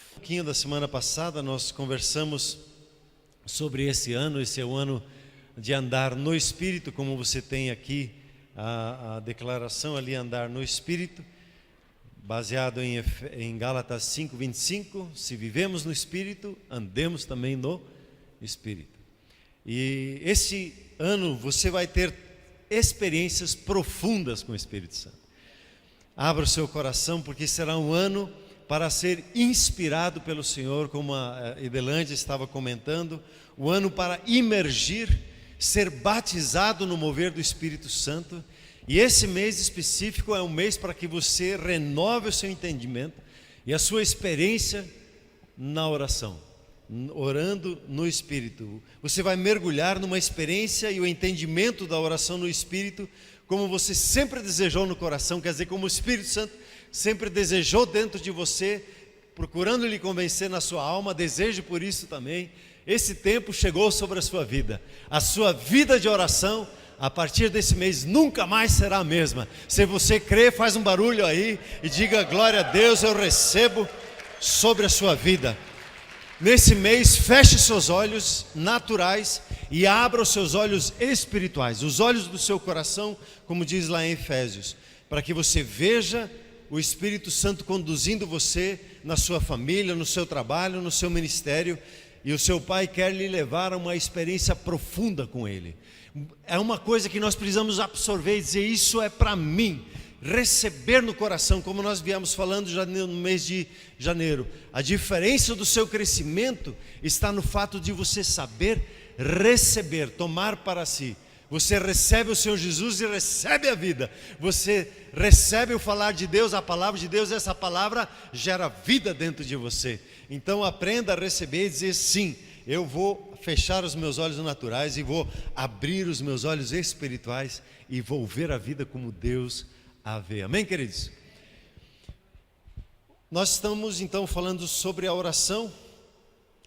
Um pouquinho da semana passada nós conversamos sobre esse é o ano de andar no Espírito, como você tem aqui a declaração ali, andar no Espírito, baseado em Gálatas 5:25, se vivemos no Espírito, andemos também no Espírito. E esse ano você vai ter experiências profundas com o Espírito Santo. Abra o seu coração, porque será um ano para ser inspirado pelo Senhor, como a Edelândia estava comentando, o ano para imergir, ser batizado no mover do Espírito Santo. E esse mês específico é um mês para que você renove o seu entendimento e a sua experiência na oração, orando no Espírito. Você vai mergulhar numa experiência e o entendimento da oração no Espírito, como você sempre desejou no coração, quer dizer, como o Espírito Santo sempre desejou dentro de você, procurando lhe convencer na sua alma, desejo por isso também. Esse tempo chegou sobre a sua vida. A sua vida de oração, a partir desse mês, nunca mais será a mesma. Se você crê, faz um barulho aí e diga: glória a Deus, eu recebo sobre a sua vida. Nesse mês, feche seus olhos naturais e abra os seus olhos espirituais, os olhos do seu coração, como diz lá em Efésios, para que você veja o Espírito Santo conduzindo você na sua família, no seu trabalho, no seu ministério. E o seu Pai quer lhe levar a uma experiência profunda com Ele. É uma coisa que nós precisamos absorver e dizer: isso é para mim. Receber no coração, como nós viemos falando já no mês de janeiro. A diferença do seu crescimento está no fato de você saber receber, tomar para si. Você recebe o Senhor Jesus e recebe a vida. Você recebe o falar de Deus, a palavra de Deus. Essa palavra gera vida dentro de você. Então aprenda a receber e dizer: sim, eu vou fechar os meus olhos naturais e vou abrir os meus olhos espirituais e vou ver a vida como Deus a vê. Amém, queridos? Nós estamos então falando sobre a oração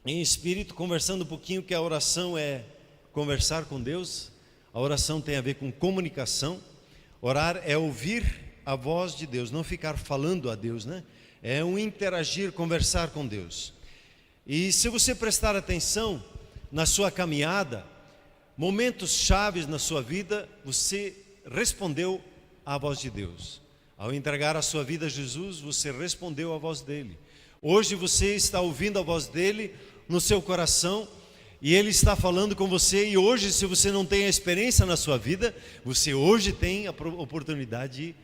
em espírito, conversando um pouquinho que a oração é conversar com Deus. A oração tem a ver com comunicação. Orar é ouvir a voz de Deus, não ficar falando a Deus, né? É um interagir, conversar com Deus. E se você prestar atenção na sua caminhada, momentos chaves na sua vida, você respondeu à voz de Deus. Ao entregar a sua vida a Jesus, você respondeu à voz dele. Hoje você está ouvindo a voz dele no seu coração, e Ele está falando com você. E hoje, se você não tem a experiência na sua vida, você hoje tem a oportunidade de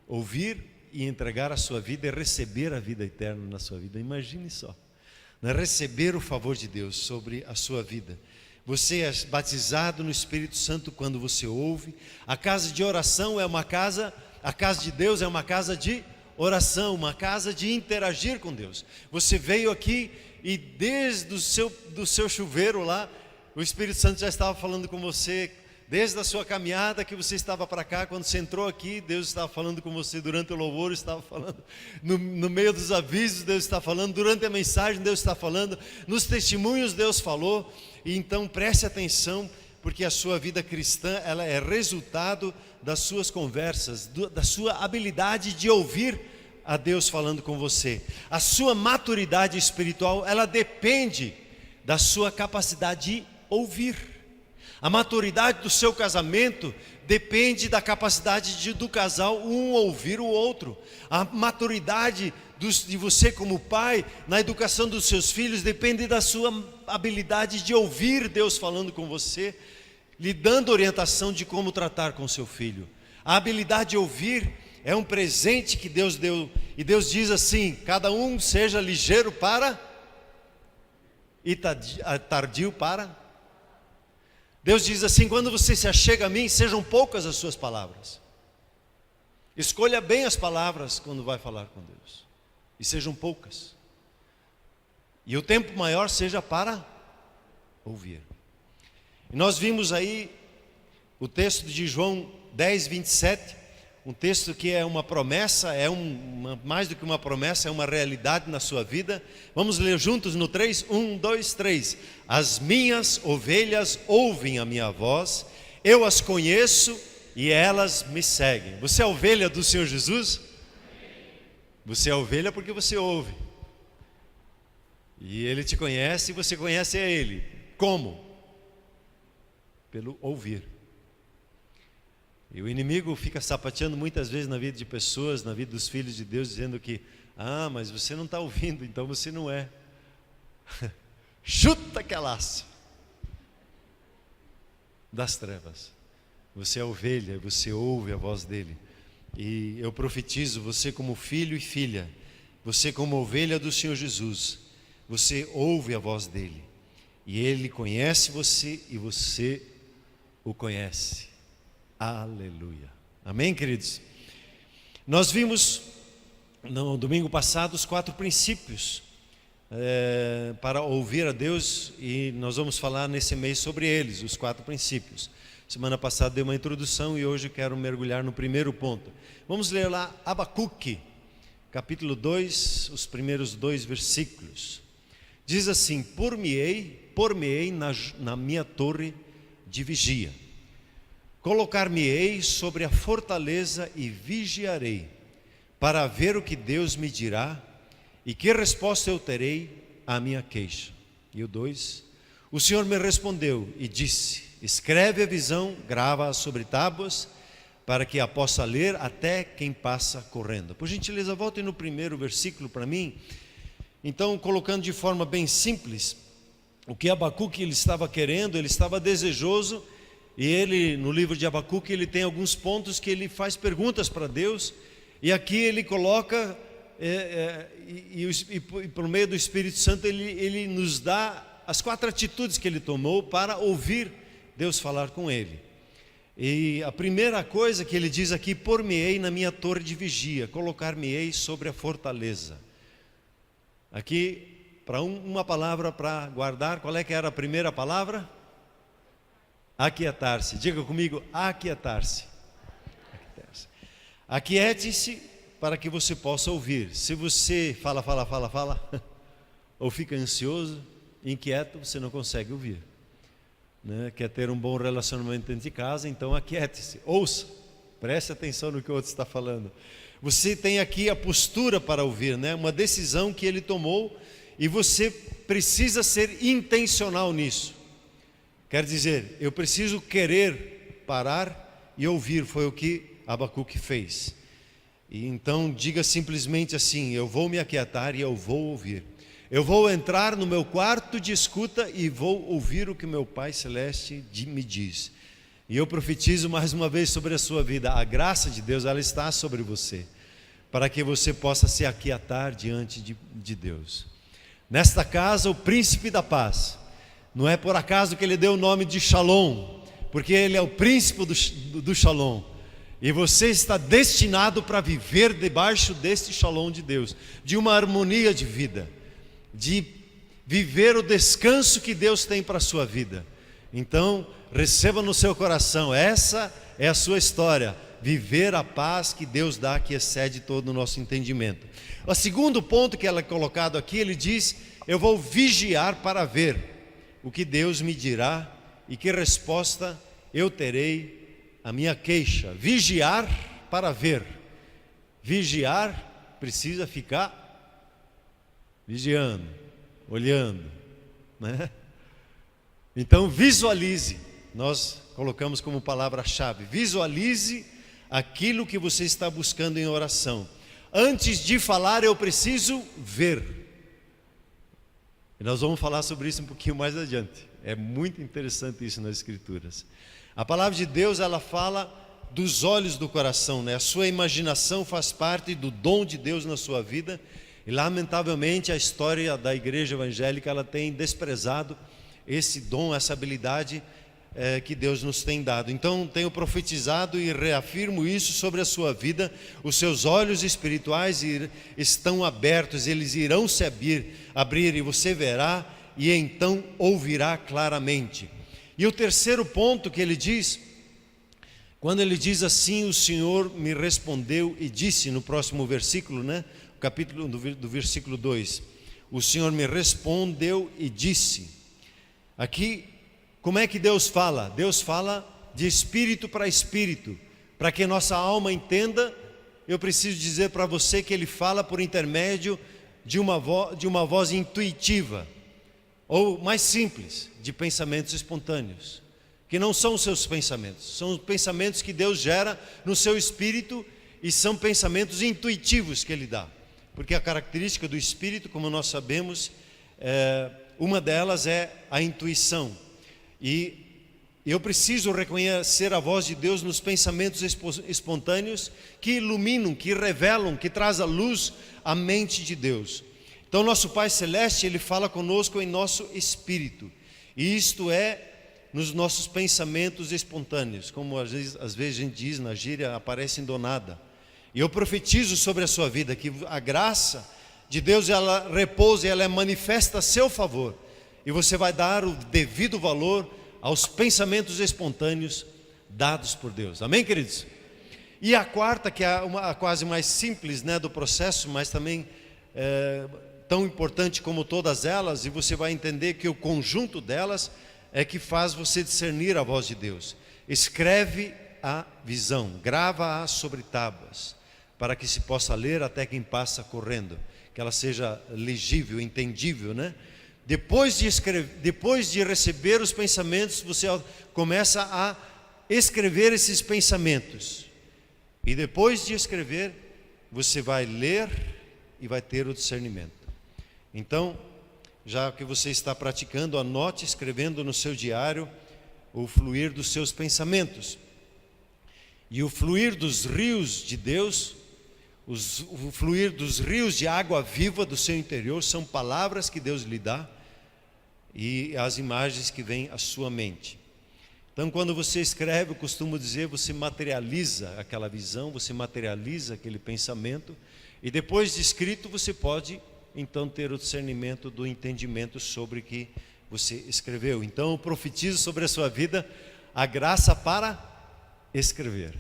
ouvir e entregar a sua vida e receber a vida eterna na sua vida. Imagine só, né? Receber o favor de Deus sobre a sua vida. Você é batizado no Espírito Santo quando você ouve. A casa de oração é uma casa, a casa de Deus é uma casa de oração, uma casa de interagir com Deus. Você veio aqui e desde do seu chuveiro lá, o Espírito Santo já estava falando com você. Desde a sua caminhada que você estava para cá, quando você entrou aqui, Deus estava falando com você. Durante o louvor, estava falando. No meio dos avisos, Deus está falando. Durante a mensagem, Deus está falando. Nos testemunhos, Deus falou. E então preste atenção, porque a sua vida cristã, ela é resultado das suas conversas, da sua habilidade de ouvir a Deus falando com você. A sua maturidade espiritual, ela depende da sua capacidade de ouvir. A maturidade do seu casamento depende da capacidade do casal um ouvir o outro. A maturidade de você como pai na educação dos seus filhos depende da sua habilidade de ouvir Deus falando com você, lhe dando orientação de como tratar com seu filho. A habilidade de ouvir é um presente que Deus deu, e Deus diz assim: cada um seja ligeiro para e tardio para. Deus diz assim: quando você se achega a mim, sejam poucas as suas palavras. Escolha bem as palavras quando vai falar com Deus, e sejam poucas. E o tempo maior seja para ouvir. E nós vimos aí o texto de João 10:27, um texto que é uma promessa, mais do que uma promessa, é uma realidade na sua vida. Vamos ler juntos no 3? 1, 2, 3. As minhas ovelhas ouvem a minha voz, eu as conheço e elas me seguem. Você é ovelha do Senhor Jesus? Você é ovelha porque você ouve. E Ele te conhece e você conhece a Ele. Como? Pelo ouvir. E o inimigo fica sapateando muitas vezes na vida de pessoas, na vida dos filhos de Deus, dizendo que, mas você não está ouvindo, então você não é. Chuta que é laço das trevas. Você é ovelha, você ouve a voz dele. E eu profetizo, você como filho e filha, você como ovelha do Senhor Jesus, você ouve a voz dele. E ele conhece você e você o conhece. Aleluia. Amém, queridos? Nós vimos no domingo passado os 4 princípios para ouvir a Deus, e nós vamos falar nesse mês sobre eles, os 4 princípios. Semana passada dei uma introdução e hoje quero mergulhar no primeiro ponto. Vamos ler lá Abacuque, capítulo 2, os primeiros 2 versículos. Diz assim: por-me-ei na minha torre de vigia. Colocar-me-ei sobre a fortaleza e vigiarei, para ver o que Deus me dirá e que resposta eu terei à minha queixa. E o 2: o Senhor me respondeu e disse: escreve a visão, grava-a sobre tábuas, para que a possa ler até quem passa correndo. Por gentileza, voltem no primeiro versículo para mim. Então, colocando de forma bem simples, o que Abacuque ele estava querendo, ele estava desejoso. E ele, no livro de Abacuque, ele tem alguns pontos que ele faz perguntas para Deus. E aqui ele coloca, e por meio do Espírito Santo, ele nos dá as 4 atitudes que ele tomou para ouvir Deus falar com ele. E a primeira coisa que ele diz aqui: por-me-ei na minha torre de vigia, colocar-me-ei sobre a fortaleza. Aqui, para uma palavra para guardar, qual é que era a primeira palavra? Aquietar-se. Diga comigo: aquietar-se. Aquiete-se para que você possa ouvir. Se você fala, ou fica ansioso, inquieto, você não consegue ouvir, né? Quer ter um bom relacionamento dentro de casa, então aquiete-se, ouça, preste atenção no que o outro está falando. Você tem aqui a postura para ouvir, né? Uma decisão que ele tomou, e você precisa ser intencional nisso. Quer dizer, eu preciso querer parar e ouvir. Foi o que Abacuque fez. E então diga simplesmente assim: eu vou me aquietar e eu vou ouvir. Eu vou entrar no meu quarto de escuta e vou ouvir o que meu Pai Celeste me diz. E eu profetizo mais uma vez sobre a sua vida: a graça de Deus, ela está sobre você, para que você possa se aquietar diante de Deus. Nesta casa, o príncipe da paz, não é por acaso que ele deu o nome de Shalom, porque ele é o príncipe do Shalom. E você está destinado para viver debaixo deste Shalom de Deus, de uma harmonia de vida, de viver o descanso que Deus tem para a sua vida. Então, receba no seu coração, essa é a sua história: viver a paz que Deus dá, que excede todo o nosso entendimento. O segundo ponto que ela é colocado aqui, ele diz: eu vou vigiar para ver o que Deus me dirá e que resposta eu terei à minha queixa. Vigiar para ver. Vigiar precisa ficar vigiando, olhando, né? Então visualize. Nós colocamos como palavra-chave: visualize aquilo que você está buscando em oração. Antes de falar, eu preciso ver. E nós vamos falar sobre isso um pouquinho mais adiante. É muito interessante isso nas Escrituras. A palavra de Deus, ela fala dos olhos do coração, né? A sua imaginação faz parte do dom de Deus na sua vida. E lamentavelmente a história da igreja evangélica, ela tem desprezado esse dom, essa habilidade que Deus nos tem dado. Então tenho profetizado e reafirmo isso sobre a sua vida: os seus olhos espirituais estão abertos, eles irão se abrir e você verá e então ouvirá claramente. E o terceiro ponto que ele diz, quando ele diz assim, o Senhor me respondeu e disse, no próximo versículo, né? O capítulo do versículo 2, o Senhor me respondeu e disse. Aqui, como é que Deus fala? Deus fala de espírito para espírito. Para que nossa alma entenda, eu preciso dizer para você que Ele fala por intermédio de uma voz intuitiva, ou mais simples, de pensamentos espontâneos, que não são os seus pensamentos, são os pensamentos que Deus gera no seu espírito, e são pensamentos intuitivos que Ele dá, porque a característica do espírito, como nós sabemos, uma delas é a intuição, e eu preciso reconhecer a voz de Deus nos pensamentos espontâneos que iluminam, que revelam, que traz à luz a mente de Deus. Então nosso Pai Celeste, Ele fala conosco em nosso espírito, e isto é nos nossos pensamentos espontâneos, como às vezes a gente diz na gíria, aparecem do nada. E eu profetizo sobre a sua vida que a graça de Deus, ela repousa, ela é manifesta a seu favor, e você vai dar o devido valor aos pensamentos espontâneos dados por Deus. Amém, queridos? E a quarta, que é a quase mais simples, né, do processo, mas também tão importante como todas elas, e você vai entender que o conjunto delas é que faz você discernir a voz de Deus. Escreve a visão, grava-a sobre tábuas, para que se possa ler até quem passa correndo, que ela seja legível, entendível, né? Depois de receber os pensamentos, você começa a escrever esses pensamentos. E depois de escrever, você vai ler e vai ter o discernimento. Então, já que você está praticando, anote escrevendo no seu diário o fluir dos seus pensamentos. E o fluir dos rios de Deus, o fluir dos rios de água viva do seu interior, são palavras que Deus lhe dá, e as imagens que vêm à sua mente. Então, quando você escreve, eu costumo dizer, você materializa aquela visão, você materializa aquele pensamento, e depois de escrito, você pode, então, ter o discernimento do entendimento sobre o que você escreveu. Então, eu profetizo sobre a sua vida a graça para escrever.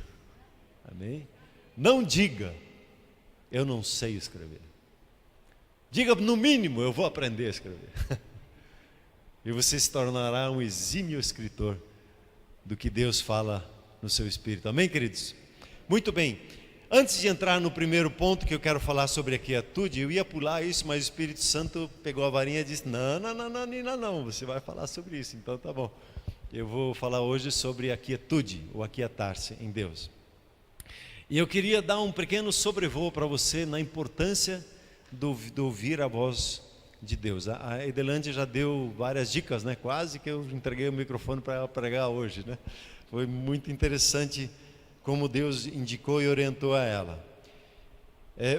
Amém? Não diga, eu não sei escrever. Diga, no mínimo, eu vou aprender a escrever. E você se tornará um exímio escritor do que Deus fala no seu espírito. Amém, queridos? Muito bem. Antes de entrar no primeiro ponto que eu quero falar sobre a quietude, eu ia pular isso, mas o Espírito Santo pegou a varinha e disse, não, você vai falar sobre isso, então tá bom. Eu vou falar hoje sobre a quietude, ou aquietar-se em Deus. E eu queria dar um pequeno sobrevoo para você na importância do ouvir a voz de Deus. A Edelândia já deu várias dicas, né? Quase que eu entreguei o microfone para ela pregar hoje, né? Foi muito interessante como Deus indicou e orientou a ela.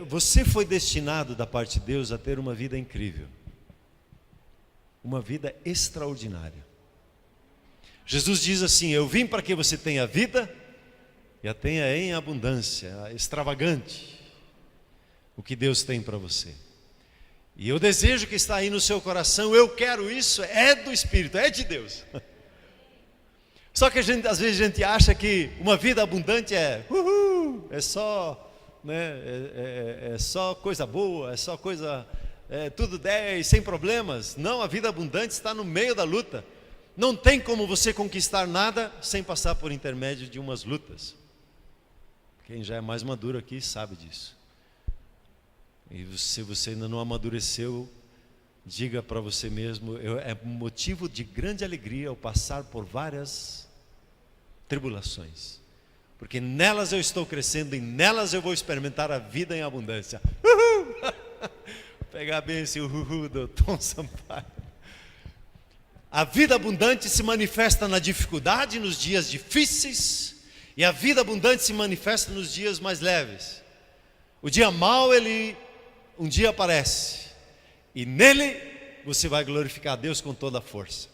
Você foi destinado da parte de Deus a ter uma vida incrível, uma vida extraordinária. Jesus diz assim, eu vim para que você tenha vida e a tenha em abundância, extravagante, o que Deus tem para você. E o desejo que está aí no seu coração, eu quero isso, é do Espírito, é de Deus. Só que às vezes a gente acha que uma vida abundante é só, né, é só coisa boa, é só coisa, tudo 10, sem problemas. Não, a vida abundante está no meio da luta. Não tem como você conquistar nada sem passar por intermédio de umas lutas. Quem já é mais maduro aqui sabe disso. E se você ainda não amadureceu, diga para você mesmo, é motivo de grande alegria eu passar por várias tribulações, porque nelas eu estou crescendo e nelas eu vou experimentar a vida em abundância. Vou pegar bem esse do Tom Sampaio. A vida abundante se manifesta na dificuldade, nos dias difíceis, e a vida abundante se manifesta nos dias mais leves. O dia mau, ele um dia aparece, e nele você vai glorificar a Deus com toda a força,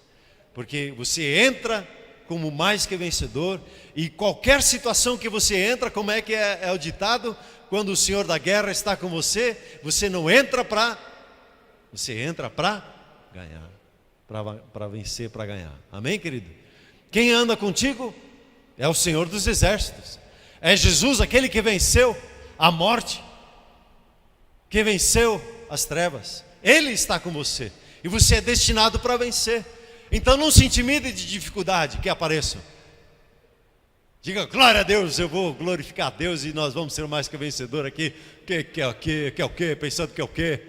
porque você entra como mais que vencedor, e qualquer situação que você entra, como é que é o ditado? Quando o Senhor da guerra está com você, você não entra você entra para ganhar, para vencer, para ganhar. Amém, querido? Quem anda contigo? é o Senhor dos exércitos. É Jesus, aquele que venceu a morte, que venceu as trevas. Ele está com você, e você é destinado para vencer. Então não se intimide de dificuldade que apareçam. Diga, glória a Deus, eu vou glorificar a Deus e nós vamos ser mais que vencedor aqui. Que é o quê? Pensando que é o quê?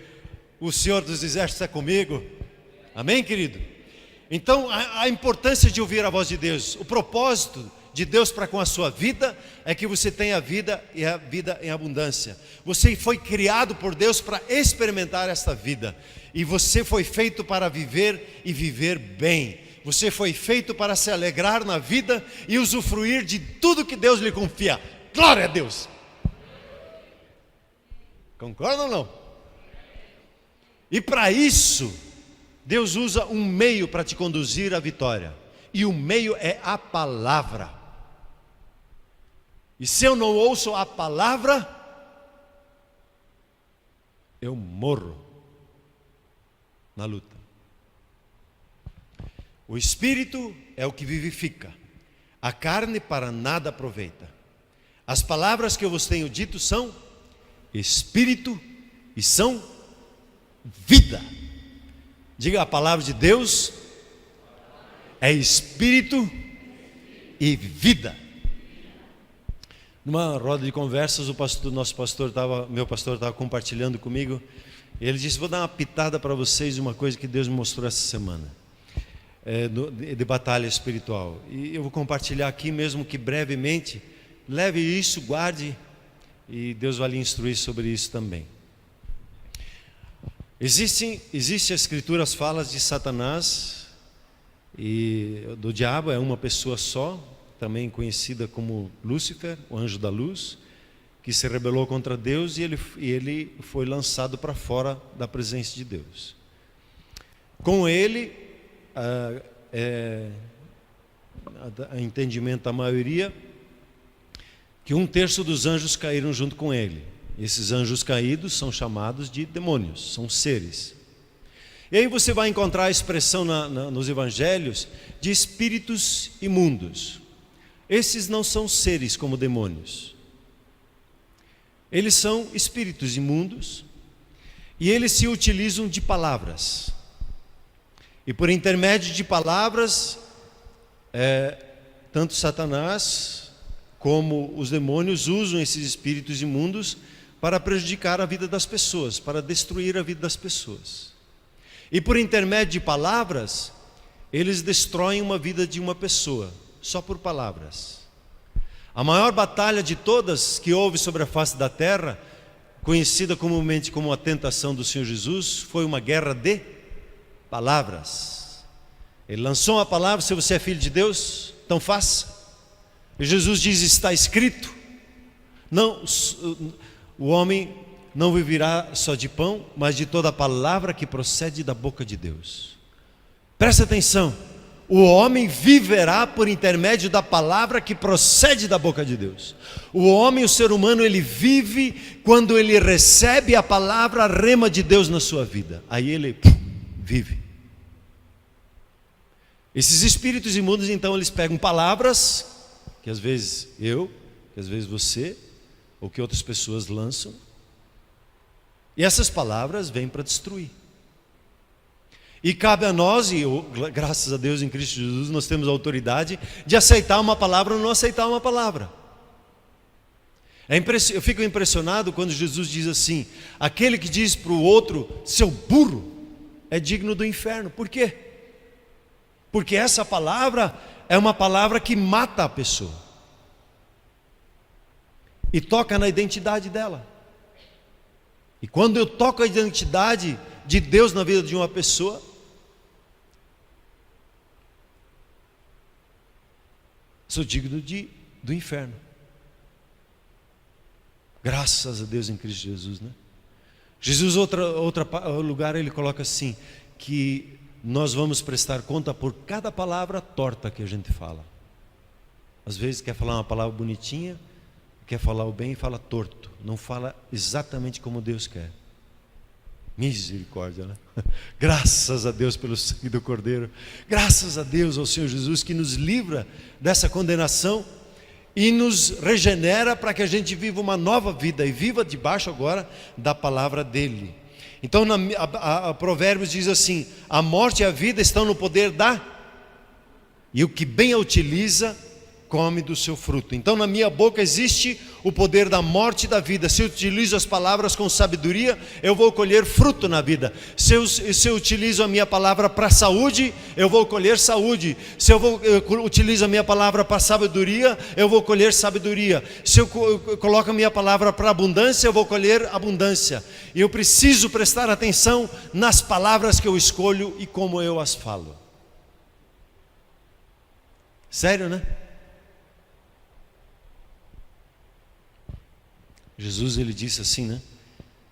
O Senhor dos exércitos é comigo. Amém, querido? Então a importância de ouvir a voz de Deus, o propósito de Deus para com a sua vida é que você tenha vida e a vida em abundância. Você foi criado por Deus para experimentar esta vida, e você foi feito para viver e viver bem. Você foi feito para se alegrar na vida e usufruir de tudo que Deus lhe confia. Glória a Deus! Concordam ou não? E para isso, Deus usa um meio para te conduzir à vitória. E o meio é a palavra. E se eu não ouço a palavra, eu morro na luta. O Espírito é o que vivifica, a carne para nada aproveita. As palavras que eu vos tenho dito são Espírito e são vida. Diga, a palavra de Deus é Espírito e vida. Numa roda de conversas, meu pastor estava compartilhando comigo. Ele disse, vou dar uma pitada para vocês de uma coisa que Deus me mostrou essa semana. De batalha espiritual, e eu vou compartilhar aqui, mesmo que brevemente. Leve isso, guarde, e Deus vai lhe instruir sobre isso também. Existe a Escritura, as falas de Satanás e do diabo, é uma pessoa só, também conhecida como Lúcifer, o anjo da luz, que se rebelou contra Deus, e ele foi lançado para fora da presença de Deus. Com ele, entendimento da maioria, que 1/3 dos anjos caíram junto com ele. Esses anjos caídos são chamados de demônios, são seres. E aí você vai encontrar a expressão nos evangelhos de espíritos imundos. Esses não são seres como demônios. Eles são espíritos imundos, e eles se utilizam de palavras. E por intermédio de palavras, tanto Satanás como os demônios usam esses espíritos imundos para prejudicar a vida das pessoas, para destruir a vida das pessoas. E por intermédio de palavras, eles destroem uma vida de uma pessoa, só por palavras. A maior batalha de todas que houve sobre a face da terra, conhecida comumente como a tentação do Senhor Jesus, foi uma guerra de palavras. Ele lançou uma palavra: se você é filho de Deus, então faça. E Jesus diz: está escrito. Não, o homem não viverá só de pão, mas de toda a palavra que procede da boca de Deus. Presta atenção, o homem viverá por intermédio da palavra que procede da boca de Deus. O homem, o ser humano, ele vive quando ele recebe a palavra rema de Deus na sua vida. Aí ele vive. Esses espíritos imundos, então, eles pegam palavras que às vezes que às vezes você, ou que outras pessoas lançam, e essas palavras vêm para destruir. E cabe a nós, e graças a Deus em Cristo Jesus, nós temos a autoridade de aceitar uma palavra ou não aceitar uma palavra. Eu fico impressionado quando Jesus diz assim: aquele que diz para o outro, seu burro, é digno do inferno. Por quê? Porque essa palavra é uma palavra que mata a pessoa e toca na identidade dela. E quando eu toco a identidade de Deus na vida de uma pessoa, sou digno do inferno. Graças a Deus em Cristo Jesus, né? Jesus, outro lugar, ele coloca assim, que nós vamos prestar conta por cada palavra torta que a gente fala. Às vezes quer falar uma palavra bonitinha, quer falar o bem e fala torto, não fala exatamente como Deus quer. Misericórdia, né? Graças a Deus pelo sangue do Cordeiro. Graças a Deus ao Senhor Jesus que nos livra dessa condenação e nos regenera para que a gente viva uma nova vida e viva debaixo agora da palavra dele. Então a Provérbios diz assim: a morte e a vida estão no poder e o que bem a utiliza come do seu fruto. Então na minha boca existe o poder da morte e da vida. Se eu utilizo as palavras com sabedoria, eu vou colher fruto na vida. Se eu utilizo a minha palavra para saúde, eu vou colher saúde. Se eu utilizo a minha palavra para sabedoria, eu vou colher sabedoria. Se eu coloco a minha palavra para abundância, eu vou colher abundância. E eu preciso prestar atenção nas palavras que eu escolho e como eu as falo. Sério, né? Jesus, ele disse assim, né?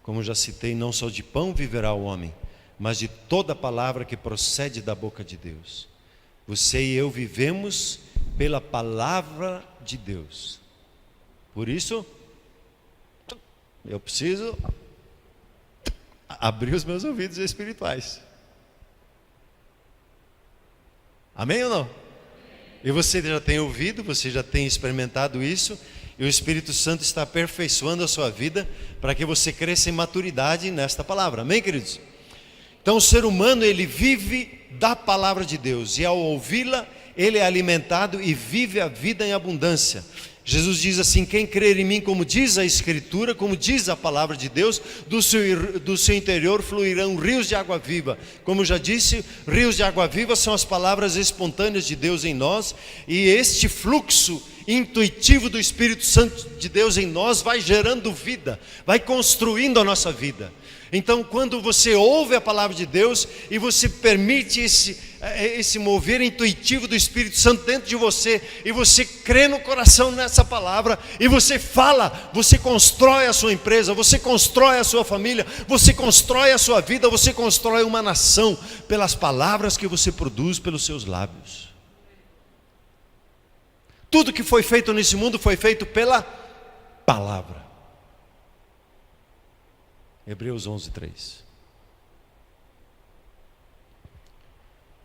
Como já citei, não só de pão viverá o homem, mas de toda palavra que procede da boca de Deus. Você e eu vivemos pela palavra de Deus. Por isso, eu preciso abrir os meus ouvidos espirituais. Amém ou não? E você já tem ouvido, você já tem experimentado isso. E o Espírito Santo está aperfeiçoando a sua vida para que você cresça em maturidade nesta palavra. Amém, queridos? Então o ser humano, ele vive da palavra de Deus. E ao ouvi-la, ele é alimentado e vive a vida em abundância. Jesus diz assim: quem crer em mim, como diz a Escritura, como diz a palavra de Deus, do seu interior fluirão rios de água viva. Como já disse, rios de água viva são as palavras espontâneas de Deus em nós. E este fluxo intuitivo do Espírito Santo de Deus em nós vai gerando vida, vai construindo a nossa vida. Então quando você ouve a palavra de Deus e você permite esse mover intuitivo do Espírito Santo dentro de você, e você crê no coração nessa palavra, e você fala, você constrói a sua empresa, você constrói a sua família, você constrói a sua vida, você constrói uma nação pelas palavras que você produz pelos seus lábios. Tudo que foi feito nesse mundo foi feito pela palavra. Hebreus 11:3.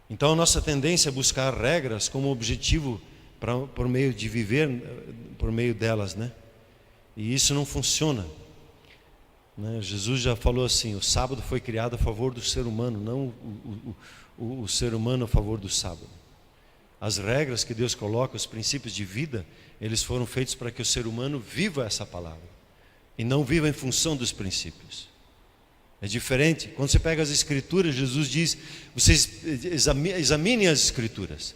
Então a nossa tendência é buscar regras como objetivo por meio de viver por meio delas, né? E isso não funciona, né? Jesus já falou assim: o sábado foi criado a favor do ser humano, não o ser humano a favor do sábado. As regras que Deus coloca, os princípios de vida, eles foram feitos para que o ser humano viva essa palavra e não viva em função dos princípios. É diferente. Quando você pega as Escrituras, Jesus diz: vocês examinem as Escrituras,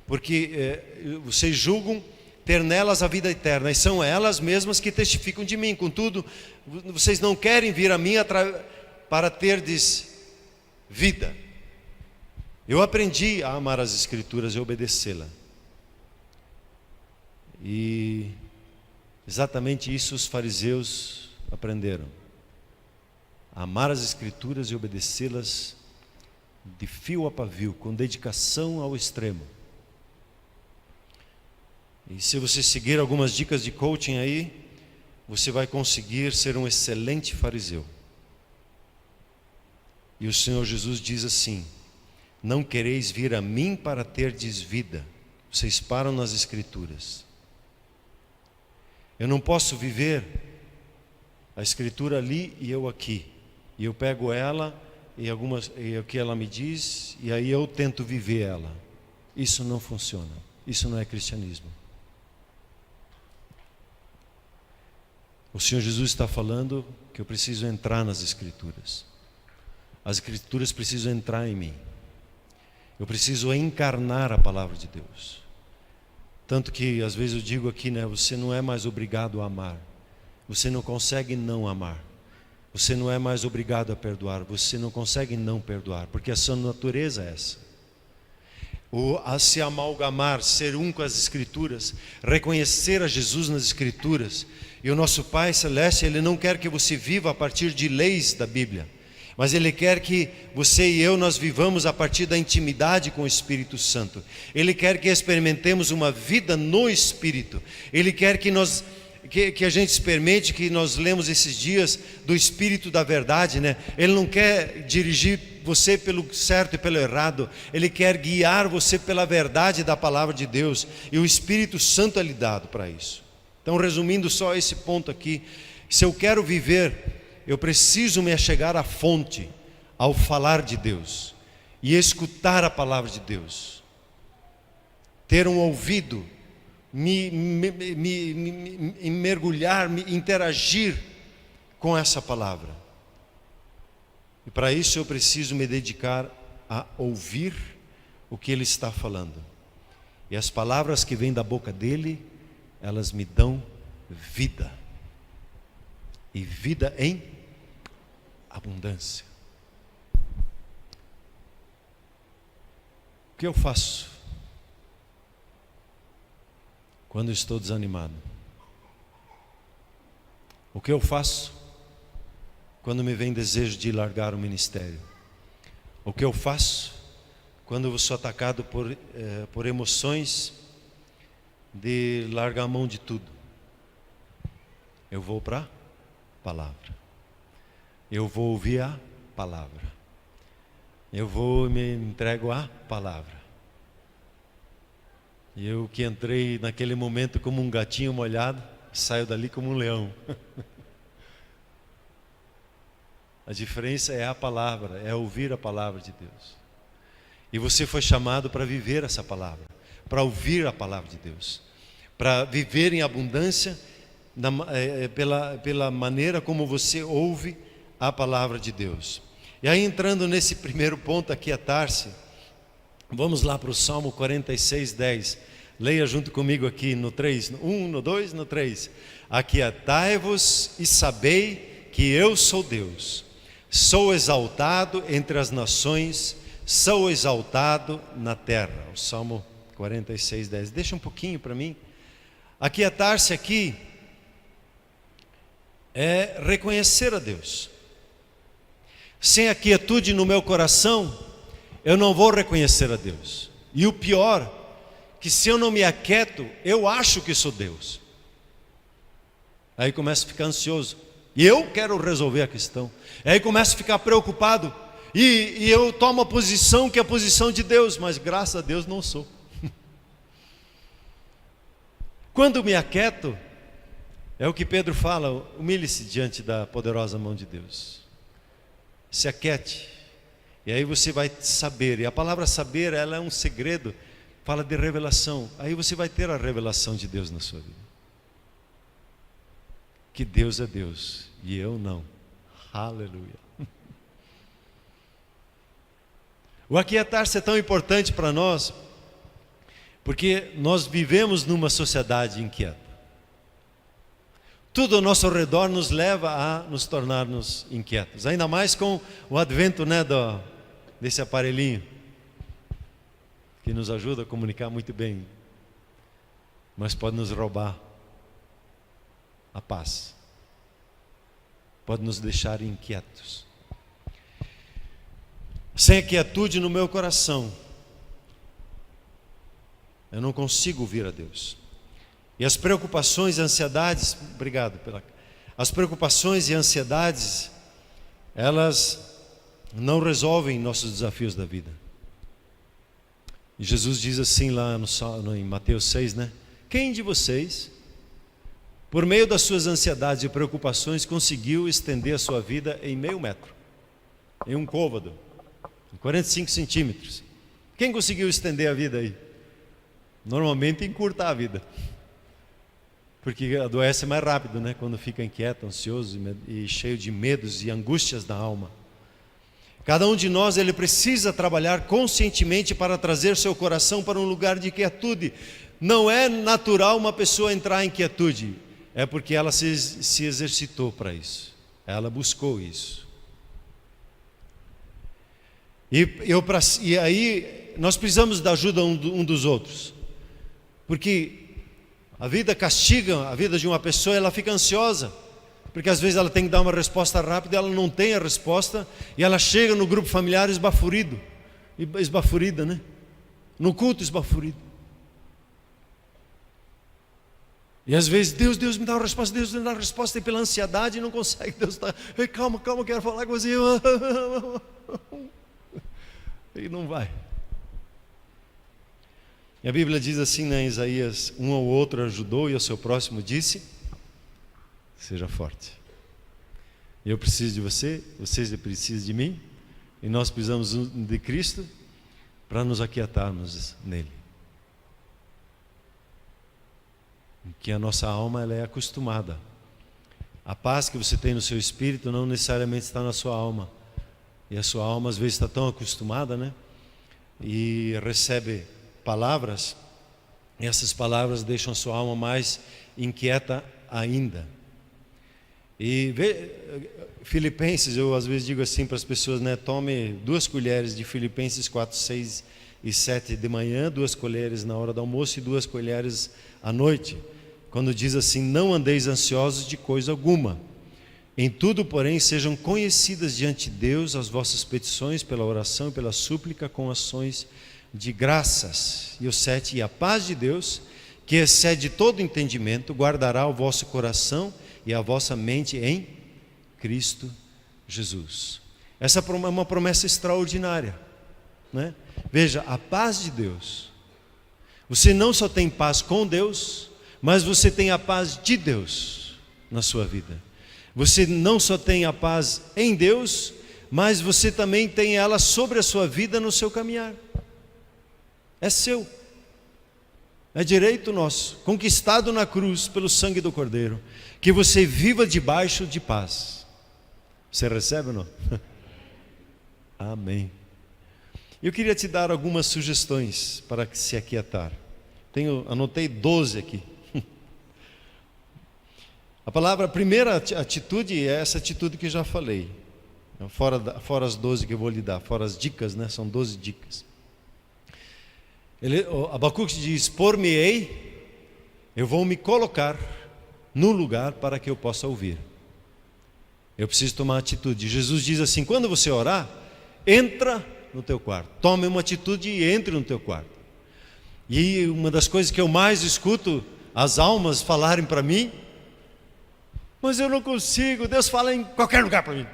porque vocês julgam ter nelas a vida eterna, e são elas mesmas que testificam de mim. Contudo, vocês não querem vir a mim para terdes vida. Eu aprendi a amar as Escrituras e obedecê-la. E exatamente isso os fariseus aprenderam: amar as Escrituras e obedecê-las de fio a pavio, com dedicação ao extremo. E se você seguir algumas dicas de coaching aí, você vai conseguir ser um excelente fariseu. E o Senhor Jesus diz assim: não quereis vir a mim para terdes vida. Vocês param nas Escrituras. Eu não posso viver a Escritura ali e eu aqui. E eu pego ela e o que ela me diz, e aí eu tento viver ela. Isso não funciona. Isso não é cristianismo. O Senhor Jesus está falando que eu preciso entrar nas Escrituras. As Escrituras precisam entrar em mim. Eu preciso encarnar a palavra de Deus. Tanto que às vezes eu digo aqui, né? Você não é mais obrigado a amar. Você não consegue não amar. Você não é mais obrigado a perdoar. Você não consegue não perdoar, porque a sua natureza é essa. A se amalgamar, ser um com as Escrituras, reconhecer a Jesus nas Escrituras. E o nosso Pai Celeste, Ele não quer que você viva a partir de leis da Bíblia, mas Ele quer que você e eu nós vivamos a partir da intimidade com o Espírito Santo. Ele quer que experimentemos uma vida no Espírito. Ele quer que que a gente experimente, que nós lemos esses dias, do Espírito da verdade, né? Ele não quer dirigir você pelo certo e pelo errado, Ele quer guiar você pela verdade da palavra de Deus, e o Espírito Santo é lhe dado para isso. Então, resumindo só esse ponto aqui, se eu quero viver, eu preciso me achegar à fonte, ao falar de Deus, e escutar a palavra de Deus, ter um ouvido, me mergulhar, me interagir com essa palavra. E para isso eu preciso me dedicar a ouvir o que Ele está falando. E as palavras que vêm da boca dEle, elas me dão vida. E vida em abundância. O que eu faço quando estou desanimado? O que eu faço quando me vem desejo de largar o ministério? O que eu faço quando eu sou atacado por emoções de largar a mão de tudo? Eu vou para a palavra. Eu vou ouvir a palavra. Eu vou me entrego à palavra. E eu que entrei naquele momento como um gatinho molhado, saio dali como um leão. A diferença é a palavra, é ouvir a palavra de Deus. E você foi chamado para viver essa palavra, para ouvir a palavra de Deus, para viver em abundância pela maneira como você ouve a palavra de Deus. E aí, entrando nesse primeiro ponto aqui à tarde, vamos lá para o Salmo 46, 10. Leia junto comigo aqui no 3, no 1, no 2, no 3. Aquietai-vos e sabei que eu sou Deus. Sou exaltado entre as nações, sou exaltado na terra. O Salmo 46, 10. Deixa um pouquinho para mim. Aquietar-se aqui é reconhecer a Deus. Sem a quietude no meu coração, eu não vou reconhecer a Deus. E o pior, que se eu não me aquieto, eu acho que sou Deus. Aí começo a ficar ansioso. E eu quero resolver a questão. Aí começo a ficar preocupado. E eu tomo a posição que é a posição de Deus, mas graças a Deus não sou. Quando me aquieto, é o que Pedro fala, humilhe-se diante da poderosa mão de Deus. Se aquiete, e aí você vai saber, e a palavra saber, ela é um segredo, fala de revelação, aí você vai ter a revelação de Deus na sua vida, que Deus é Deus, e eu não, aleluia. O aquietar-se é tão importante para nós, porque nós vivemos numa sociedade inquieta. Tudo ao nosso redor nos leva a nos tornarmos inquietos. Ainda mais com o advento, desse aparelhinho, que nos ajuda a comunicar muito bem, mas pode nos roubar a paz. Pode nos deixar inquietos. Sem a quietude no meu coração, eu não consigo ouvir a Deus. E as preocupações e ansiedades, as preocupações e ansiedades, elas não resolvem nossos desafios da vida. E Jesus diz assim lá em Mateus 6, né? Quem de vocês, por meio das suas ansiedades e preocupações, conseguiu estender a sua vida em meio metro? Em um côvado, em 45 centímetros. Quem conseguiu estender a vida aí? Normalmente encurtar a vida. Porque adoece mais rápido, né? Quando fica inquieto, ansioso e cheio de medos e angústias da alma. Cada um de nós, ele precisa trabalhar conscientemente para trazer seu coração para um lugar de quietude. Não é natural uma pessoa entrar em quietude, é porque ela se exercitou para isso, ela buscou isso. E aí nós precisamos da ajuda um dos outros, porque a vida castiga a vida de uma pessoa, ela fica ansiosa, porque às vezes ela tem que dar uma resposta rápida, ela não tem a resposta, e ela chega no grupo familiar esbaforida, né? No culto esbaforido. E às vezes, Deus me dá uma resposta, Deus me dá uma resposta, e pela ansiedade não consegue. Deus está, calma, eu quero falar com você. E não vai. E a Bíblia diz assim, né, em Isaías: um ao outro ajudou e ao seu próximo disse: seja forte. Eu preciso de você, vocês precisam de mim, e nós precisamos de Cristo para nos aquietarmos nele. Que a nossa alma, ela é acostumada. A paz que você tem no seu espírito não necessariamente está na sua alma. E a sua alma às vezes está tão acostumada, né? E recebe palavras, e essas palavras deixam a sua alma mais inquieta ainda. E Filipenses, eu às vezes digo assim para as pessoas, né? Tome 2 colheres de Filipenses 4, 6 e 7 de manhã, 2 colheres na hora do almoço e 2 colheres à noite. Quando diz assim: não andeis ansiosos de coisa alguma, em tudo, porém, sejam conhecidas diante de Deus as vossas petições pela oração e pela súplica com ações de graças. E o 7, e a paz de Deus, que excede todo entendimento, guardará o vosso coração e a vossa mente em Cristo Jesus. Essa é uma promessa extraordinária, né? Veja, a paz de Deus. Você não só tem paz com Deus, mas você tem a paz de Deus na sua vida. Você não só tem a paz em Deus, mas você também tem ela sobre a sua vida no seu caminhar. É seu. É direito nosso, conquistado na cruz pelo sangue do Cordeiro, que você viva debaixo de paz. Você recebe ou não? Amém. Eu queria te dar algumas sugestões para se aquietar. Anotei 12 aqui. A primeira atitude é essa atitude que eu já falei. Fora as 12 que eu vou lhe dar, fora as dicas, né? São 12 dicas. Abacuque diz: por-me-ei, eu vou me colocar no lugar para que eu possa ouvir. Eu preciso tomar atitude. Jesus diz assim: quando você orar, entra no teu quarto. Tome uma atitude e entre no teu quarto. E uma das coisas que eu mais escuto as almas falarem para mim: mas eu não consigo, Deus fala em qualquer lugar para mim.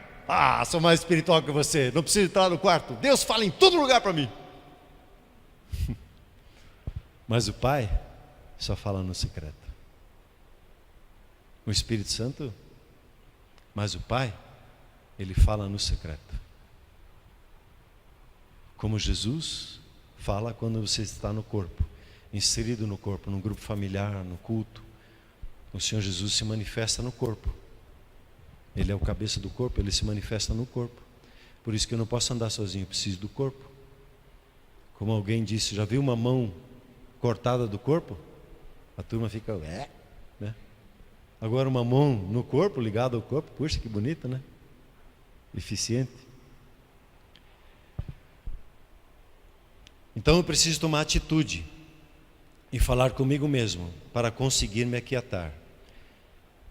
Sou mais espiritual que você, não preciso entrar no quarto. Deus fala em todo lugar para mim. Mas o Pai só fala no secreto. O Espírito Santo, mas o Pai, Ele fala no secreto. Como Jesus fala quando você está no corpo, inserido no corpo, no grupo familiar, no culto. O Senhor Jesus se manifesta no corpo. Ele é o cabeça do corpo, Ele se manifesta no corpo. Por isso que eu não posso andar sozinho, eu preciso do corpo. Como alguém disse: já viu uma mão cortada do corpo? A turma fica, né? Agora uma mão no corpo, ligada ao corpo, puxa, que bonita, né? Eficiente. Então eu preciso tomar atitude e falar comigo mesmo para conseguir me aquietar.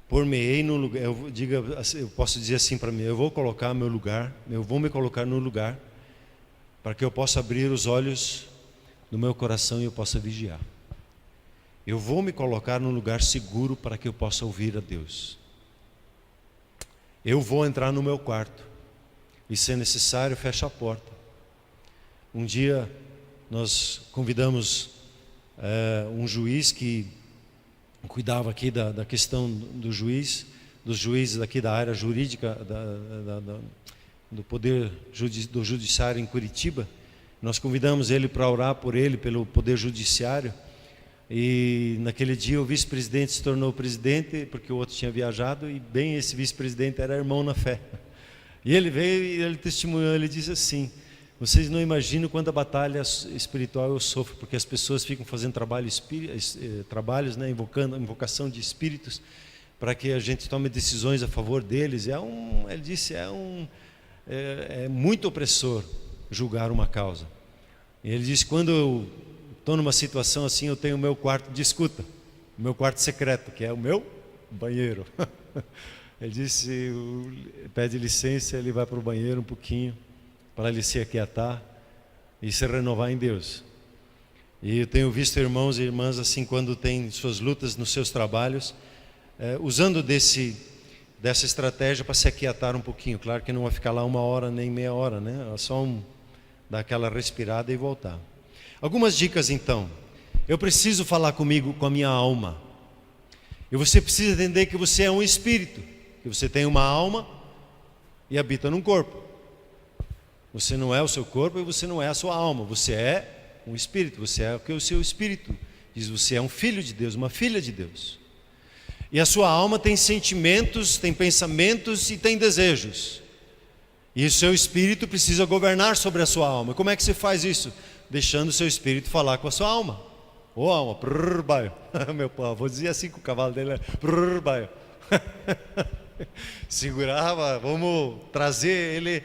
Por-me-ei no lugar, eu posso dizer assim para mim: eu vou colocar meu lugar, eu vou me colocar no lugar para que eu possa abrir os olhos do meu coração e eu possa vigiar. Eu vou me colocar num lugar seguro para que eu possa ouvir a Deus. Eu vou entrar no meu quarto e, se necessário, fecho a porta. Um dia nós convidamos um juiz que cuidava aqui da questão dos juízes aqui da área jurídica do poder do judiciário em Curitiba. Nós convidamos ele para orar por ele, pelo poder judiciário. E naquele dia o vice-presidente se tornou presidente, porque o outro tinha viajado, e bem esse vice-presidente era irmão na fé. E ele veio e ele testemunhou, ele disse assim: vocês não imaginam quanta batalha espiritual eu sofro, porque as pessoas ficam fazendo trabalhos, né, invocação de espíritos, para que a gente tome decisões a favor deles. Ele disse, é muito opressor julgar uma causa. E ele disse: quando eu estou numa situação assim, eu tenho o meu quarto de escuta, o meu quarto secreto, que é o meu banheiro. Ele disse, pede licença, ele vai para o banheiro um pouquinho, para ele se aquietar e se renovar em Deus. E eu tenho visto irmãos e irmãs assim, quando têm suas lutas nos seus trabalhos, usando dessa estratégia para se aquietar um pouquinho. Claro que não vai ficar lá 1 hora nem meia hora, né? É só dar aquela respirada e voltar. Algumas dicas então. Eu preciso falar comigo, com a minha alma. E você precisa entender que você é um espírito, que você tem uma alma e habita num corpo. Você não é o seu corpo e você não é a sua alma. Você é um espírito, você é o que o seu espírito diz. Você é um filho de Deus, uma filha de Deus. E a sua alma tem sentimentos, tem pensamentos e tem desejos. E o seu espírito precisa governar sobre a sua alma. Como é que se faz isso? Deixando o seu espírito falar com a sua alma. Ô alma, prrr, baio. Meu pau, vou dizer assim com o cavalo dele, prrr, baio. Segurava, vamos trazer ele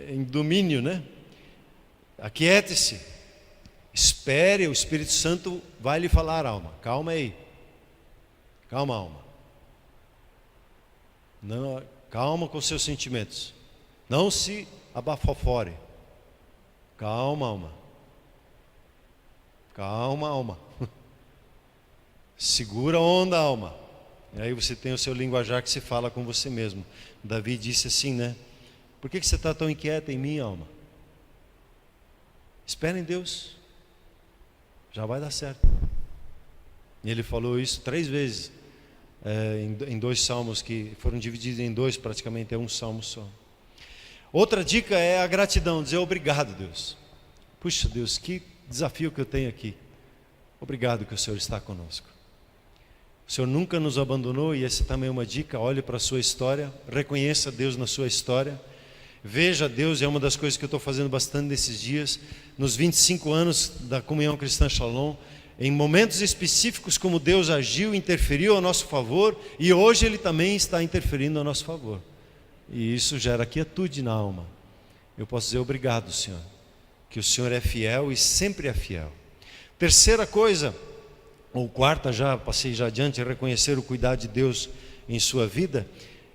em domínio, né? Aquiete-se, espere, o Espírito Santo vai lhe falar, alma. Calma aí, calma, alma. Não, calma com seus sentimentos. Não se abafofore. Calma, alma. Calma, alma. Segura a onda, alma. E aí você tem o seu linguajar que se fala com você mesmo. Davi disse assim, né? Por que você está tão inquieta em mim, alma? Espera em Deus. Já vai dar certo. E ele falou isso 3 vezes. Em 2 salmos que foram divididos em 2, praticamente é um salmo só. Outra dica é a gratidão, dizer obrigado, Deus. Puxa, Deus, que desafio que eu tenho aqui. Obrigado que o Senhor está conosco. O Senhor nunca nos abandonou e essa também é uma dica. Olhe para a sua história, reconheça Deus na sua história. Veja Deus, é uma das coisas que eu estou fazendo bastante nesses dias, nos 25 anos da Comunhão Cristã Shalom, em momentos específicos como Deus agiu, interferiu a nosso favor, e hoje Ele também está interferindo a nosso favor. E isso gera quietude na alma. Eu posso dizer obrigado, Senhor, que o Senhor é fiel e sempre é fiel. Terceira coisa, ou quarta, passei já adiante, reconhecer o cuidado de Deus em sua vida.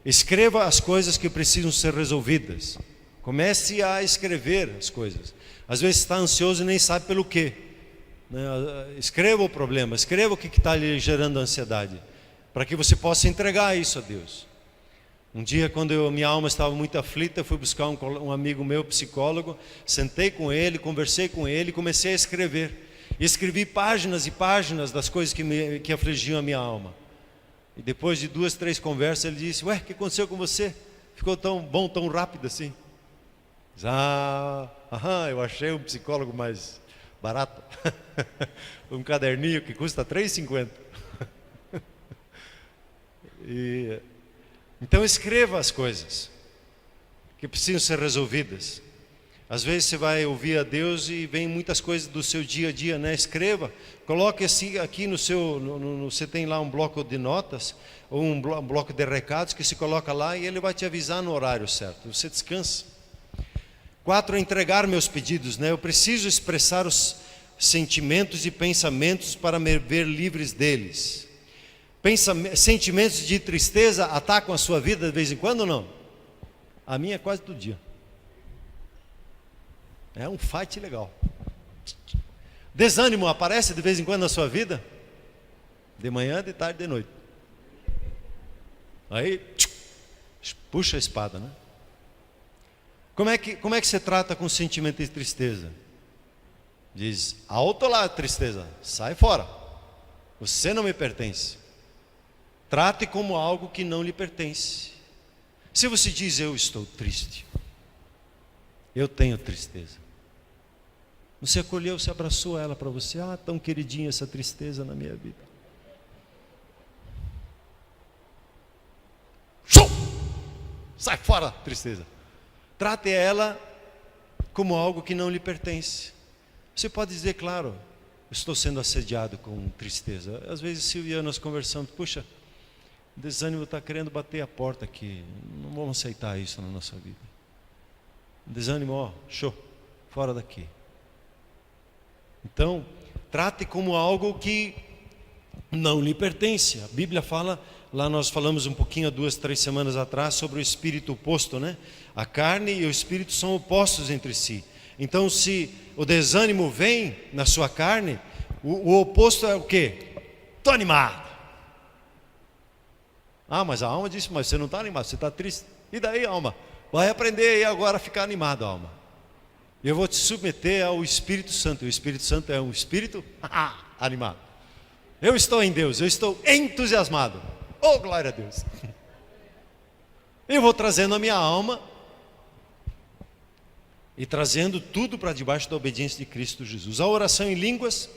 Escreva as coisas que precisam ser resolvidas. Comece a escrever as coisas. Às vezes está ansioso e nem sabe pelo quê. Escreva o problema, escreva o que está lhe gerando ansiedade, para que você possa entregar isso a Deus. Um dia, quando minha alma estava muito aflita, fui buscar um amigo meu, psicólogo, sentei com ele, conversei com ele, comecei a escrever. E escrevi páginas e páginas das coisas que afligiam a minha alma. E depois de 2, 3 conversas, ele disse: ué, o que aconteceu com você? Ficou tão bom, tão rápido assim? Eu achei um psicólogo mais barato. Um caderninho que custa R$3,50. Então escreva as coisas que precisam ser resolvidas. Às vezes você vai ouvir a Deus e vem muitas coisas do seu dia a dia, né? Escreva, coloque assim aqui no seu, você tem lá um bloco de notas, ou um bloco de recados que se coloca lá e ele vai te avisar no horário certo, você descansa. 4, entregar meus pedidos, né? Eu preciso expressar os sentimentos e pensamentos para me ver livres deles. Sentimentos de tristeza atacam a sua vida de vez em quando ou não? A minha é quase todo dia. É um fight legal. Desânimo aparece de vez em quando na sua vida? De manhã, de tarde, de noite. Aí, puxa a espada, né? Como é que você trata com sentimento de tristeza? Diz: alto lá, tristeza, sai fora. Você não me pertence. Trate como algo que não lhe pertence. Se você diz: eu estou triste, eu tenho tristeza, você acolheu, você abraçou ela para você. Tão queridinha essa tristeza na minha vida. Sai fora, tristeza. Trate ela como algo que não lhe pertence. Você pode dizer: claro, estou sendo assediado com tristeza. Às vezes, Silvia e eu, nós conversamos: puxa, o desânimo está querendo bater a porta aqui, não vamos aceitar isso na nossa vida. Desânimo, show, fora daqui. Então, trate como algo que não lhe pertence. A Bíblia fala, lá nós falamos um pouquinho há 2, 3 semanas atrás sobre o espírito oposto, né? A carne e o espírito são opostos entre si. Então, se o desânimo vem na sua carne, o oposto é o quê? Estou animado. Ah, mas a alma disse, mas você não está animado, você está triste. E daí, alma? Vai aprender aí agora a ficar animado, alma. Eu vou te submeter ao Espírito Santo. O Espírito Santo é um espírito animado. Eu estou em Deus, eu estou entusiasmado. Oh, glória a Deus. Eu vou trazendo a minha alma e trazendo tudo para debaixo da obediência de Cristo Jesus. A oração em línguas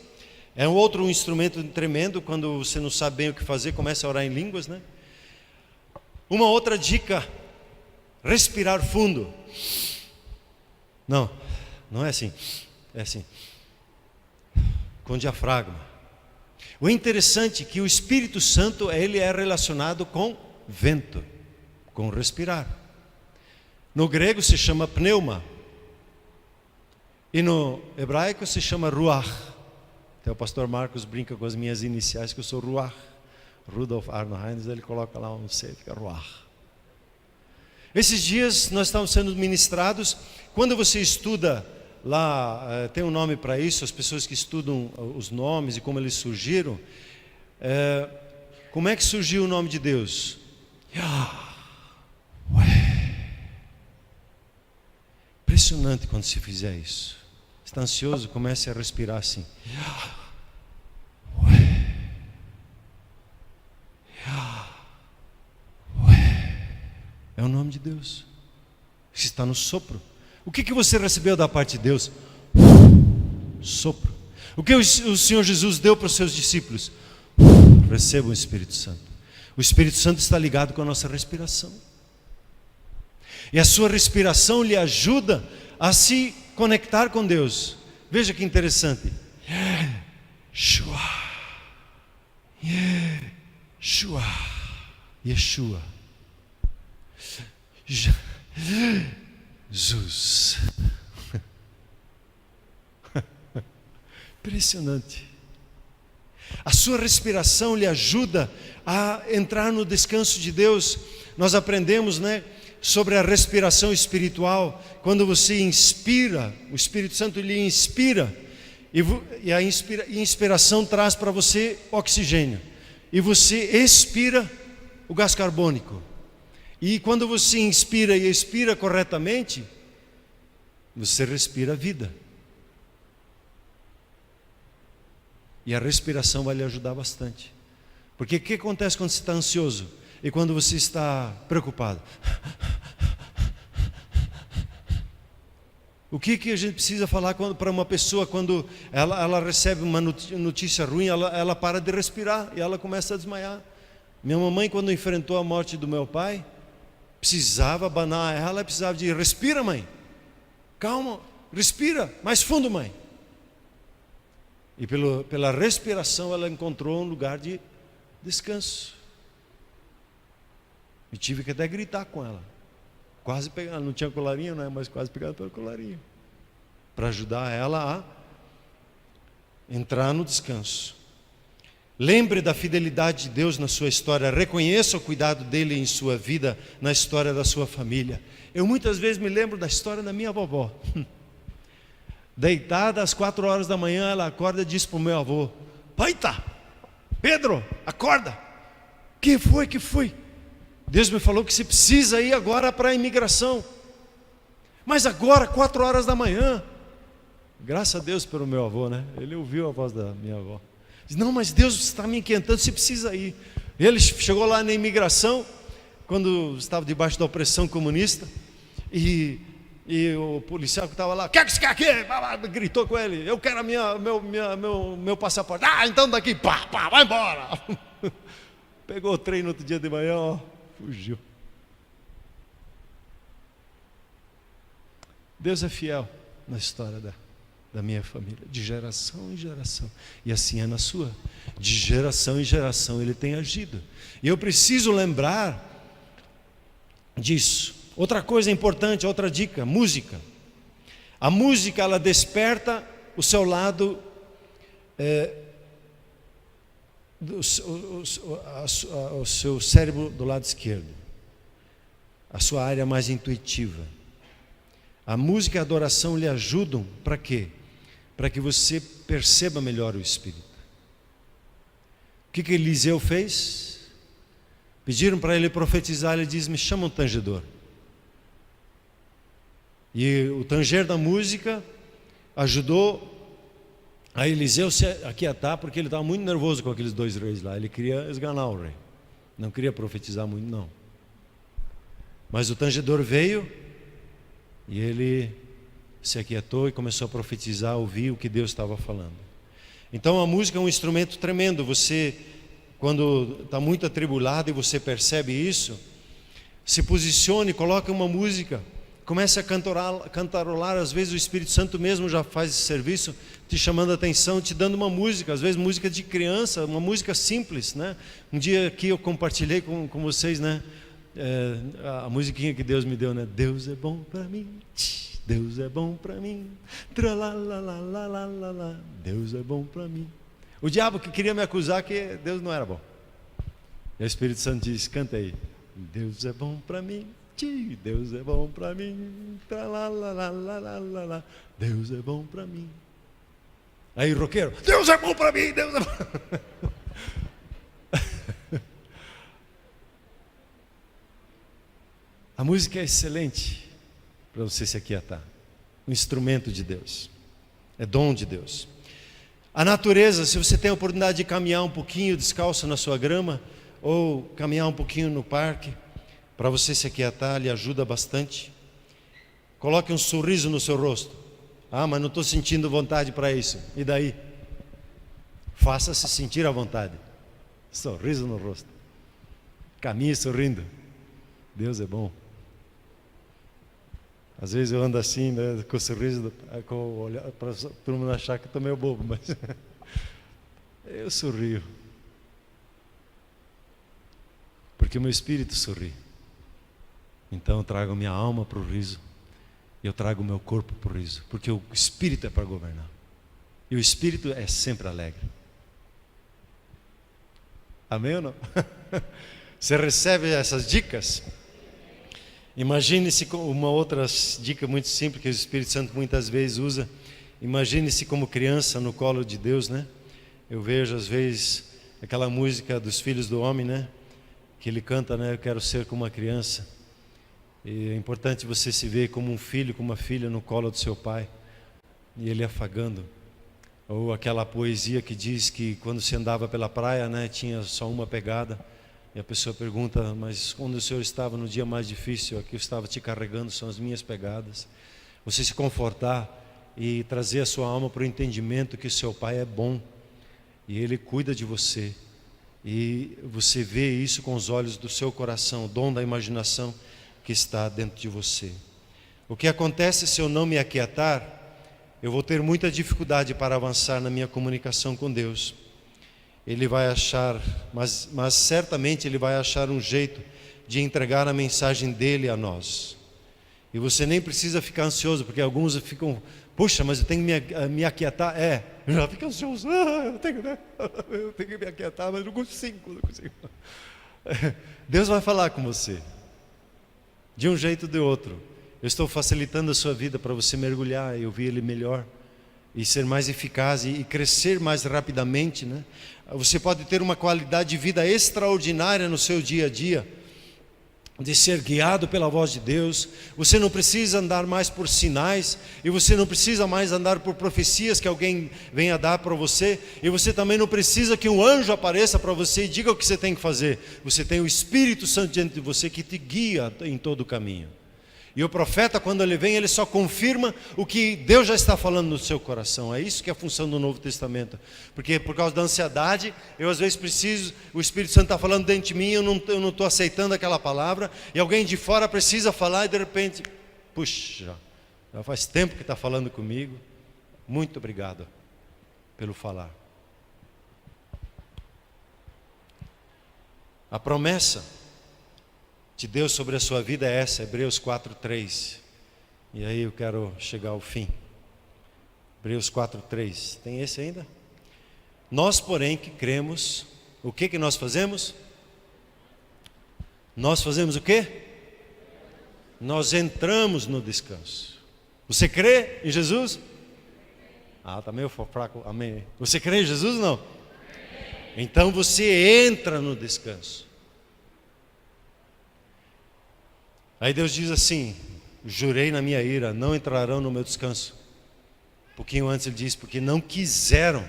é um outro instrumento tremendo. Quando você não sabe bem o que fazer, começa a orar em línguas, né? Uma outra dica: respirar fundo. Não é assim, é assim, com diafragma. O interessante é que o Espírito Santo, ele é relacionado com vento, com respirar. No grego se chama pneuma, e no hebraico se chama ruach. Até o pastor Marcos brinca com as minhas iniciais que eu sou ruach. Rudolf Arnold, ele coloca lá um C, fica ruach. Esses dias nós estamos sendo ministrados. Quando você estuda lá, tem um nome para isso, as pessoas que estudam os nomes e como eles surgiram. Como é que surgiu o nome de Deus? Impressionante quando se fizer isso. Está ansioso? Comece a respirar assim. É o nome de Deus. Está no sopro. O que você recebeu da parte de Deus? Sopro. O que o Senhor Jesus deu para os seus discípulos? Receba o Espírito Santo. O Espírito Santo está ligado com a nossa respiração. E a sua respiração lhe ajuda a se conectar com Deus. Veja que interessante. Yeshua. Yeshua. Yeshua. Jesus. Impressionante. A sua respiração lhe ajuda a entrar no descanso de Deus. Nós aprendemos, sobre a respiração espiritual. Quando você inspira, o Espírito Santo lhe inspira, e a inspiração traz para você oxigênio, e você expira o gás carbônico. E quando você inspira e expira corretamente, você respira a vida. E a respiração vai lhe ajudar bastante. Porque o que acontece quando você está ansioso? E quando você está preocupado? O que a gente precisa falar para uma pessoa quando ela recebe uma notícia ruim, ela para de respirar e ela começa a desmaiar. Minha mamãe, quando enfrentou a morte do meu pai, precisava abanar ela, precisava de respira, mãe, calma, respira, mais fundo, mãe. E pela respiração ela encontrou um lugar de descanso. E tive que até gritar com ela, quase pegar, não tinha colarinho, mas quase pegando pelo colarinho, para ajudar ela a entrar no descanso. Lembre da fidelidade de Deus na sua história. Reconheça o cuidado dele em sua vida, na história da sua família. Eu muitas vezes me lembro da história da minha vovó. Deitada às 4 horas da manhã, ela acorda e diz para o meu avô: Paita, Pedro, acorda. Que foi? Deus me falou que você precisa ir agora para a imigração. Mas agora, 4 horas da manhã. Graças a Deus pelo meu avô, Ele ouviu a voz da minha avó. Diz: não, mas Deus está me inquietando, você precisa ir. Ele chegou lá na imigração, quando estava debaixo da opressão comunista, e o policial que estava lá: o que você quer aqui? Gritou com ele: eu quero meu passaporte. Então daqui, pá, vai embora. Pegou o trem no outro dia de manhã, fugiu. Deus é fiel na história da minha família, de geração em geração, e assim é na sua. De geração em geração Ele tem agido, e eu preciso lembrar disso. Outra coisa importante, outra dica: música. A música, ela desperta o seu lado, o seu cérebro do lado esquerdo, a sua área mais intuitiva. A música e a adoração lhe ajudam para quê? Para que você perceba melhor o Espírito. O que Eliseu fez? Pediram para ele profetizar, ele diz: me chama um tangedor. E o tanger da música ajudou a Eliseu se aquietar, porque ele estava muito nervoso com aqueles 2 reis lá. Ele queria esganar o rei, não queria profetizar muito não. Mas o tangedor veio e ele se aquietou e começou a profetizar, ouvir o que Deus estava falando. Então a música é um instrumento tremendo. Você, quando está muito atribulado e você percebe isso, se posicione, coloque uma música, comece a cantarolar. Às vezes o Espírito Santo mesmo já faz esse serviço, te chamando a atenção, te dando uma música, às vezes música de criança, uma música simples, né? Um dia aqui eu compartilhei com vocês, né? A musiquinha que Deus me deu, né? Deus é bom para mim, Deus é bom para mim, tralalalalalalala, Deus é bom para mim. O diabo que queria me acusar que Deus não era bom. E o Espírito Santo diz: canta aí, Deus é bom para mim, Deus é bom para mim, tralalalalalalala, Deus é bom para mim. Aí roqueiro: Deus é bom para mim, Deus é bom. A música é excelente para você se aquietar. Um instrumento de Deus, é dom de Deus. A natureza, se você tem a oportunidade de caminhar um pouquinho descalço na sua grama, ou caminhar um pouquinho no parque, para você se aquietar, lhe ajuda bastante. Coloque um sorriso no seu rosto. Ah, mas não estou sentindo vontade para isso. E daí? Faça-se sentir à vontade. Sorriso no rosto. Caminhe sorrindo. Deus é bom. Às vezes eu ando assim, né, com o sorriso, com o olhar, para todo mundo achar que estou meio bobo, mas eu sorrio. Porque o meu espírito sorri. Então eu trago minha alma para o riso. E eu trago o meu corpo para o riso. Porque o espírito é para governar. E o espírito é sempre alegre. Amém ou não? Você recebe essas dicas? Imagine-se com uma outra dica muito simples que o Espírito Santo muitas vezes usa. Imagine-se como criança no colo de Deus, né? Eu vejo às vezes aquela música dos Filhos do Homem, né? Que ele canta, né? Eu quero ser como uma criança. E é importante você se ver como um filho, como uma filha no colo do seu pai. E ele afagando. Ou aquela poesia que diz que quando se andava pela praia, né? Tinha só uma pegada. E a pessoa pergunta: mas quando o Senhor estava no dia mais difícil, aqui eu estava te carregando, são as minhas pegadas. Você se confortar e trazer a sua alma para o entendimento que o seu Pai é bom. E Ele cuida de você. E você vê isso com os olhos do seu coração, o dom da imaginação que está dentro de você. O que acontece se eu não me aquietar? Eu vou ter muita dificuldade para avançar na minha comunicação com Deus. Ele vai achar, mas certamente Ele vai achar um jeito de entregar a mensagem dEle a nós. E você nem precisa ficar ansioso, porque alguns ficam: puxa, mas eu tenho que me aquietar. Já fica ansioso. Eu tenho que me aquietar, mas não consigo. Deus vai falar com você, de um jeito ou de outro. Eu estou facilitando a sua vida para você mergulhar e ouvir Ele melhor, e ser mais eficaz e crescer mais rapidamente, né? Você pode ter uma qualidade de vida extraordinária no seu dia a dia, de ser guiado pela voz de Deus. Você não precisa andar mais por sinais, e você não precisa mais andar por profecias que alguém venha dar para você, e você também não precisa que um anjo apareça para você e diga o que você tem que fazer. Você tem o Espírito Santo diante de você que te guia em todo o caminho. E o profeta, quando ele vem, ele só confirma o que Deus já está falando no seu coração. É isso que é a função do Novo Testamento. Porque por causa da ansiedade, eu às vezes preciso, o Espírito Santo está falando dentro de mim, eu não estou aceitando aquela palavra, e alguém de fora precisa falar, e de repente, puxa, já faz tempo que está falando comigo. Muito obrigado pelo falar. A promessa de Deus sobre a sua vida é essa, Hebreus 4:3. E aí eu quero chegar ao fim. Hebreus 4:3. Tem esse ainda? Nós, porém, que cremos, o que nós fazemos? Nós fazemos o quê? Nós entramos no descanso. Você crê em Jesus? Tá meio fraco, amém. Você crê em Jesus ou não? Então você entra no descanso. Aí Deus diz assim: jurei na minha ira, não entrarão no meu descanso. Um pouquinho antes ele diz, porque não quiseram.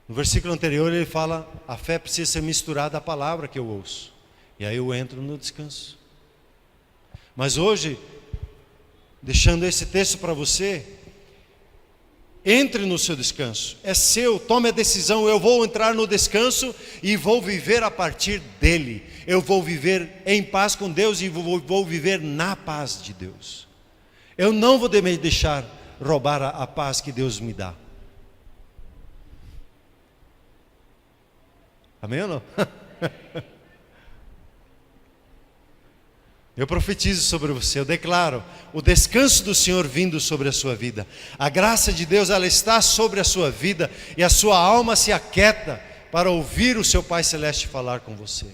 No versículo anterior ele fala, a fé precisa ser misturada à palavra que eu ouço. E aí eu entro no descanso. Mas hoje, deixando esse texto para você, entre no seu descanso, é seu, tome a decisão, eu vou entrar no descanso e vou viver a partir dele. Eu vou viver em paz com Deus e vou viver na paz de Deus. Eu não vou me deixar roubar a paz que Deus me dá. Amém ou não? Eu profetizo sobre você, eu declaro o descanso do Senhor vindo sobre a sua vida. A graça de Deus, ela está sobre a sua vida e a sua alma se aquieta para ouvir o seu Pai Celeste falar com você.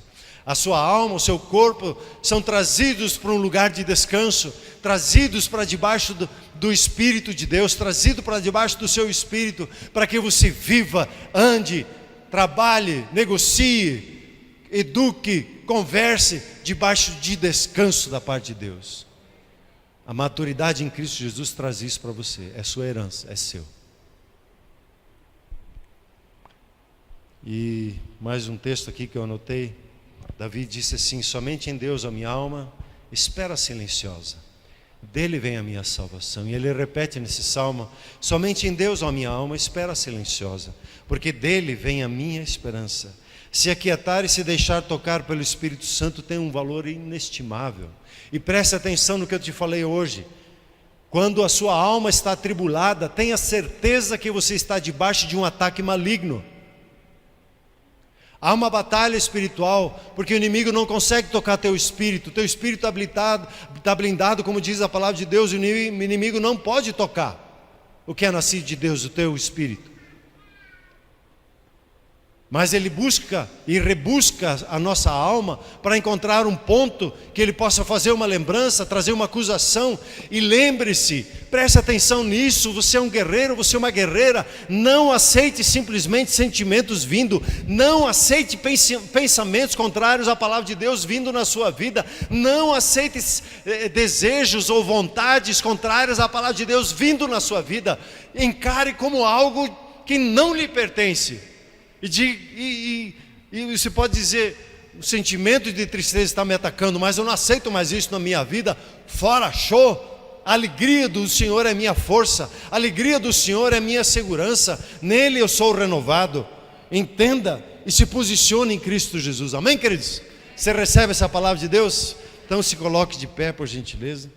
A sua alma, o seu corpo são trazidos para um lugar de descanso, trazidos para debaixo do Espírito de Deus, trazido para debaixo do seu Espírito, para que você viva, ande, trabalhe, negocie, eduque, converse debaixo de descanso da parte de Deus. A maturidade em Cristo Jesus traz isso para você, é sua herança, é seu. E mais um texto aqui que eu anotei. Davi disse assim: somente em Deus a minha alma espera silenciosa, dele vem a minha salvação. E ele repete nesse salmo: somente em Deus a minha alma espera silenciosa, porque dele vem a minha esperança. Se aquietar e se deixar tocar pelo Espírito Santo tem um valor inestimável. E preste atenção no que eu te falei hoje. Quando a sua alma está atribulada, tenha certeza que você está debaixo de um ataque maligno. Há uma batalha espiritual, porque o inimigo não consegue tocar teu espírito está blindado, como diz a palavra de Deus, e o inimigo não pode tocar o que é nascido de Deus, o teu espírito. Mas ele busca e rebusca a nossa alma para encontrar um ponto que ele possa fazer uma lembrança, trazer uma acusação. E lembre-se, preste atenção nisso, você é um guerreiro, você é uma guerreira. Não aceite simplesmente sentimentos vindo, não aceite pensamentos contrários à palavra de Deus vindo na sua vida, não aceite desejos ou vontades contrárias à palavra de Deus vindo na sua vida. Encare como algo que não lhe pertence. E você pode dizer: o sentimento de tristeza está me atacando, mas eu não aceito mais isso na minha vida. Fora, show! A alegria do Senhor é minha força, a alegria do Senhor é minha segurança, nele eu sou renovado. Entenda e se posicione em Cristo Jesus. Amém, queridos? Você recebe essa palavra de Deus? Então se coloque de pé, por gentileza.